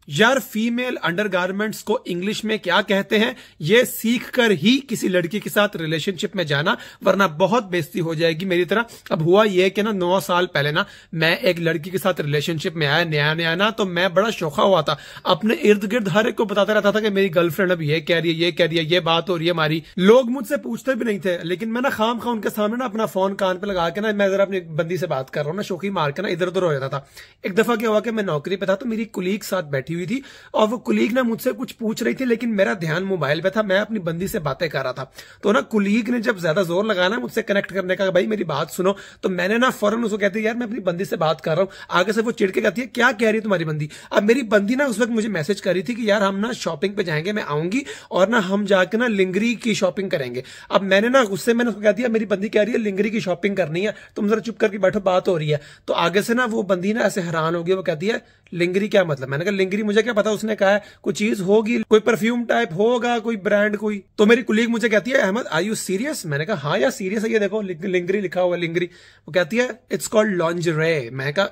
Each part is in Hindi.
यार फीमेल अंडरगारमेंट्स को इंग्लिश में क्या कहते हैं ये सीख कर ही किसी लड़की के साथ रिलेशनशिप में जाना, वरना बहुत बेइज्जती हो जाएगी मेरी तरह। अब हुआ ये कि ना 9 साल पहले ना मैं एक लड़की के साथ रिलेशनशिप में आया नया नया ना, तो मैं बड़ा शौका हुआ था, अपने इर्द गिर्द हर एक को बताता रहता था कि मेरी गर्लफ्रेंड अब ये कह रही है, ये कह रही है, ये बात हो रही है हमारी। लोग मुझसे पूछते भी नहीं थे, लेकिन मैं ना खाम खा उनके सामने ना अपना फोन कान पे लगा के ना मैं जरा अपनी बंदी से बात कर रहा हूँ ना, शौकी मार के ना इधर उधर हो जाता था। एक दफा क्या हुआ कि मैं नौकरी पे था तो मेरी कुलीग साथ बैठी हुई थी और वो कुलीग ना मुझसे कुछ पूछ रही थी, लेकिन मेरा ध्यान मोबाइल पे था, मैं अपनी बंदी से बातें कर रहा था। तो ना कुलीग ने जब ज्यादा जोर लगाया ना मुझसे कनेक्ट करने का, भाई मेरी बात सुनो, तो मैंने ना फौरन उसको कहती है यार मैं अपनी बंदी से बात कर रहा हूं। आगे से वो चिढ़ के कहती है क्या कह रही है तुम्हारी बंदी। अब मेरी बंदी ना उस वक्त मुझे मैसेज कर रही थी कि यार हम ना शॉपिंग पे जाएंगे, मैं आऊंगी और ना हम जाके ना लिंगरी की शॉपिंग करेंगे। अब मैंने ना उससे मैंने उसको कह दिया मेरी बंदी कह रही है लिंगरी की शॉपिंग करनी है, तुम जरा चुप करके बैठो, बात हो रही है। तो आगे से ना वो बंदी ना ऐसे हैरान हो गई, वो कहती है लिंगरी क्या मतलब। मैंने कहा लिंगरी मुझे क्या पता, उसने कहा है कोई चीज होगी, कोई परफ्यूम टाइप होगा, कोई ब्रांड कोई। तो मेरी कुलीग मुझे कहती है अहमद आर यू सीरियस। मैंने कहा हाँ यार सीरियस है, ये देखो लिंगरी लिखा हुआ है लिंगरी। वो कहती है इट्स कॉल्ड लॉन्जरे। मैंने कहा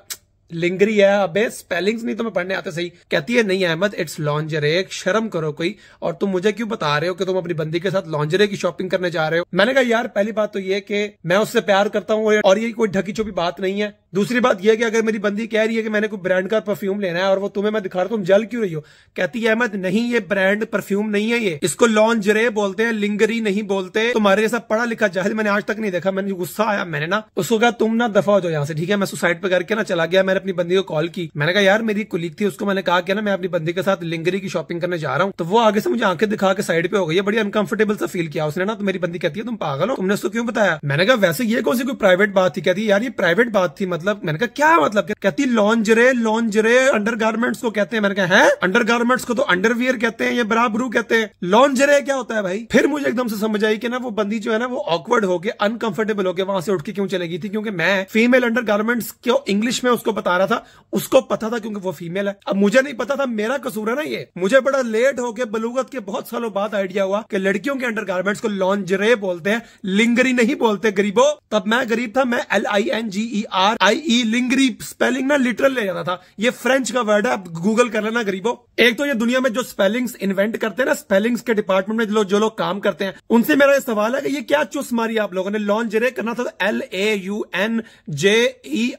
लिंगरी है, अबे स्पेलिंग्स नहीं तुम्हें पढ़ने आते सही। कहती है नहीं अहमद इट्स लॉन्जरे, शर्म करो कोई, और तुम मुझे क्यों बता रहे हो कि तुम अपनी बंदी के साथ लॉन्जरे की शॉपिंग करने जा रहे हो। मैंने कहा यार पहली बात तो ये कि मैं उससे प्यार करता हूँ और ये कोई ढकी छुपी बात नहीं है। दूसरी बात यह कि अगर मेरी बंदी कह रही है कि मैंने कोई ब्रांड का परफ्यूम लेना है और वो तुम्हें मैं दिखा रहा हूं, तुम जल क्यों रही हो। कहती है अहमद नहीं ये ब्रांड परफ्यूम नहीं है, ये इसको लॉन्जरे बोलते हैं, लिंगरी नहीं बोलते। तुम्हारे जैसा पढ़ा लिखा जाहिल मैंने आज तक नहीं देखा। मैंने गुस्सा आया, मैंने ना उसको कहा तुम ना दफा हो जाओ यहाँ से, ठीक है। मैं सुसाइड पे करके ना चला गया। मैंने अपनी बंदी को कॉल की, मैंने कहा यार मेरी कुलीग थी, उसको मैंने कहा कि ना मैं अपनी बंदी के साथ लिंगरी की शॉपिंग करने जा रहा हूँ। तो वो आगे से मुझे आंखें दिखा के साइड पे हो गई है, बड़ी अनकंफर्टेबल सा फील किया उसने ना। तो मेरी बंदी कहती है तुम पागल हो, तुमने उसको क्यों बताया। मैंने कहा वैसे ये कौन सी कोई प्राइवेट बात थी। कहती है यार ये प्राइवेट बात थी मतलब। मैंने कहा क्या मतलब। कहती लॉन्जरे, लॉन्जरे अंडरगारमेंट्स को कहते हैं। मैंने कहा है अंडरगारमेंट्स को तो अंडरवियर कहते हैं, ये बराबरू कहते हैं, लॉन्जरे क्या होता है भाई। फिर मुझे एकदम से समझ आई कि ना वो बंदी जो है ना वो ऑकवर्ड होके अनकंफर्टेबल होके वहां से उठ के क्यों चले गई थी, क्योंकि मैं फीमेल अंडरगारमेंट्स क्यों इंग्लिश में उसको बता रहा था, उसको पता था क्योंकि वो फीमेल है। अब मुझे नहीं पता था, मेरा कसूर है ना ये। मुझे बड़ा लेट होके बलूगत के बहुत सालों बाद आइडिया हुआ कि लड़कियों के अंडरगारमेंट्स को लॉन्जरे बोलते हैं, लिंगरी नहीं बोलते गरीबो। तब मैं गरीब था, मैं LINGERIE लिंगरी स्पेलिंग ना लिटरल ले जाता था। ये फ्रेंच का वर्ड है, आप गूगल कर लेना गरीबो। एक तो ये दुनिया में जो स्पेलिंग्स इन्वेंट करते हैं ना, स्पेलिंग्स के डिपार्टमेंट में जो लोग काम करते हैं, उनसे मेरा ये सवाल है कि ये क्या चुस मारी आप लोगों ने। लॉन्जरे करना था तो LAUNJERAY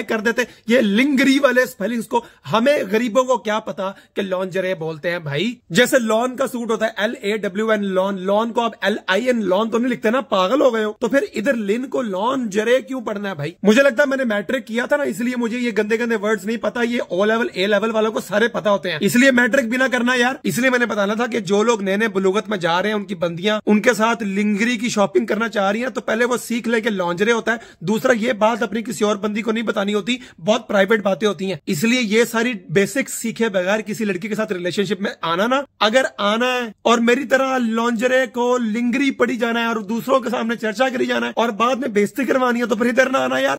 कर देते। ये लिंगरी वाले स्पेलिंग्स को हमें गरीबों को क्या पता कि लॉन्जरे बोलते हैं भाई। जैसे लॉन का सूट होता है LAWN लॉन, लॉन को आप LIN लॉन तो नहीं लिखते ना, पागल हो गए हो। तो फिर इधर लिन को लॉन्जरे क्यों पढ़ना है भाई। मुझे लगता है मैंने मैट्रिक किया था ना, इसलिए मुझे ये गंदे गंदे वर्ड्स नहीं पता। ये O लेवल A लेवल वालों को सारे पता होते हैं, इसलिए मैट्रिक भी ना करना यार। इसलिए मैंने बताना था कि जो लोग नए नए बलूगत में जा रहे हैं, उनकी बंदियां उनके साथ लिंगरी की शॉपिंग करना चाह रही हैं, तो पहले वो सीख ले कि लॉन्जरे होता है। दूसरा ये बात अपनी किसी और बंदी को नहीं बतानी होती, बहुत प्राइवेट बातें होती हैं। इसलिए ये सारी बेसिक्स सीखे बगैर किसी लड़की के साथ रिलेशनशिप में आना ना, अगर आना है और मेरी तरह लॉन्जरे को लिंगरी पढ़ी जाना है और दूसरों के सामने चर्चा करी जाना है और बाद में बेइज्जती करवानी है, तो फिर इधर ना आना यार।